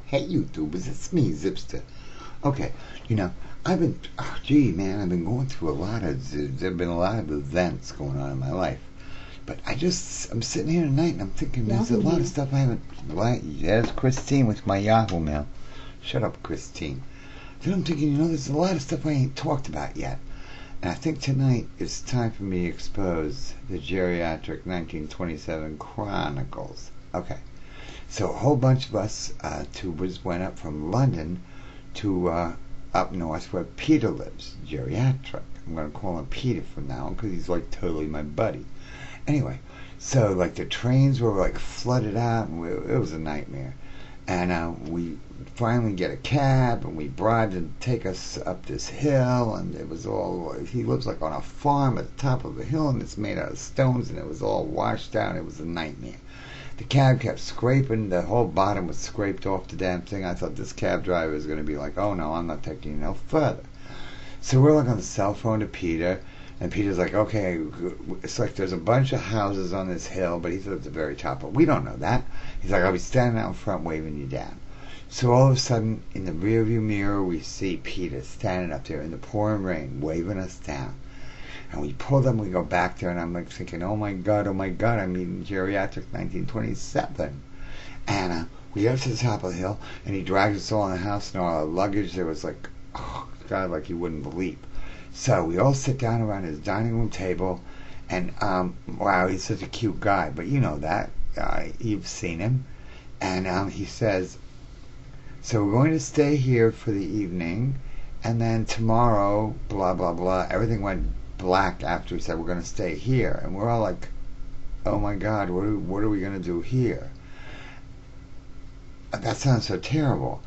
Hey YouTubers, it's me, Zipster. Okay, I've been, I've been going through there've been a lot of events going on in my life. But I'm sitting here tonight and I'm thinking there's a lot of stuff I haven't, there's Christine with my Yahoo mail. Shut up, Christine. Then I'm thinking, there's a lot of stuff I ain't talked about yet. And I think tonight it's time for me to expose the Geriatric1927 Chronicles. Okay. So a whole bunch of us tubers went up from London to up north where Peter lives, Geriatric. I'm going to call him Peter from now on because he's like totally my buddy. Anyway, so like the trains were like flooded out and it was a nightmare. And we finally get a cab and we bribed him to take us up this hill, and it was all, he lives like on a farm at the top of a hill and it's made out of stones and it was all washed out. It was a nightmare. The cab kept scraping, the whole bottom was scraped off the damn thing. I thought this cab driver was going to be like, oh no, I'm not taking you no further. So we're like on the cell phone to Peter, and Peter's like, okay, it's like there's a bunch of houses on this hill, but he's at the very top, but we don't know that. He's like, I'll be standing out in front waving you down. So all of a sudden, in the rearview mirror, we see Peter standing up there in the pouring rain, waving us down. And we pull them, we go back there, and I'm like thinking, oh my God, I'm meeting Geriatric 1927. And we get up to the top of the hill, and he drags us all in the house, and all our luggage, there was like, oh God, like you wouldn't believe. So we all sit down around his dining room table, and wow, he's such a cute guy, but you know that, you've seen him. And he says, so we're going to stay here for the evening, and then tomorrow, blah, blah, blah, everything went black after he said we're going to stay here, and we're all like, oh my God, what are we going to do here? That sounds so terrible,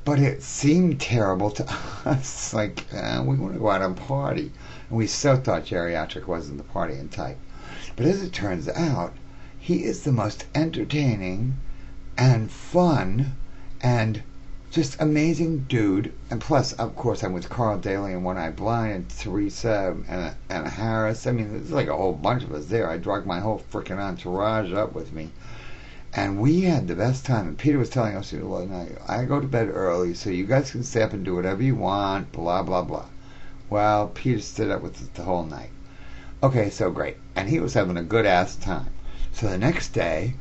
but it seemed terrible to us. Like, we want to go out and party, and we so thought Geriatric wasn't the partying type. But as it turns out, he is the most entertaining and fun and just amazing dude. And plus, of course, I'm with Carl Daly and One Eye Blind and Teresa and Harris. I mean, there's like a whole bunch of us there. I dragged my whole freaking entourage up with me. And we had the best time. And Peter was telling us, well, I go to bed early, so you guys can stay up and do whatever you want, blah, blah, blah. Well, Peter stood up with us the whole night. Okay, so great. And he was having a good-ass time. So the next day,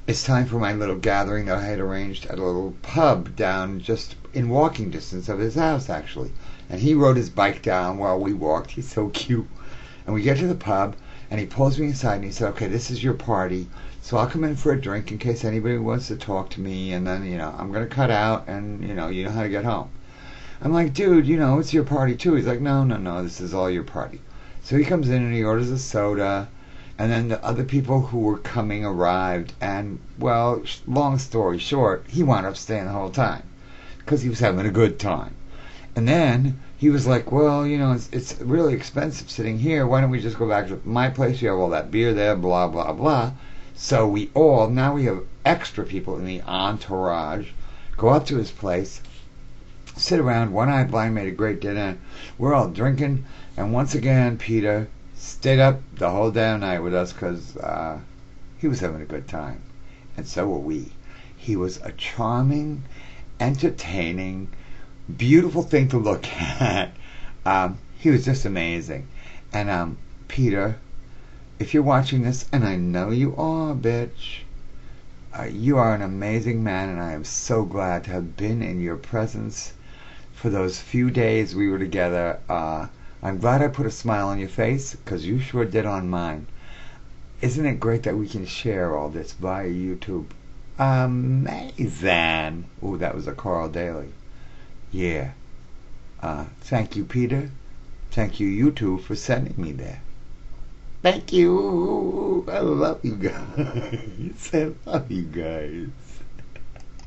it's time for my little gathering that I had arranged at a little pub down just in walking distance of his house, actually. And he rode his bike down while we walked. He's so cute. And we get to the pub, and he pulls me aside and he said, okay, this is your party, so I'll come in for a drink in case anybody wants to talk to me, and then, I'm going to cut out, and, you know how to get home. I'm like, dude, it's your party too. He's like, no, this is all your party. So he comes in and he orders a soda, and then the other people who were coming arrived, and, well, long story short, he wound up staying the whole time because he was having a good time. And then he was like, well, it's really expensive sitting here. Why don't we just go back to my place? You have all that beer there, blah, blah, blah. So now we have extra people in the entourage, go up to his place, sit around. One Eye Blind made a great dinner. We're all drinking. And once again, Peter stayed up the whole damn night with us because he was having a good time. And so were we. He was a charming, entertaining, beautiful thing to look at. He was just amazing. And Peter, if you're watching this, and I know you are, bitch, you are an amazing man, and I am so glad to have been in your presence for those few days we were together. I'm glad I put a smile on your face, because you sure did on mine. Isn't it great that we can share all this via YouTube? Amazing. Ooh, that was a Carl Daly. Yeah. Thank you, Peter. Thank you, you two, for sending me there. Thank you. I love you guys. I love you guys.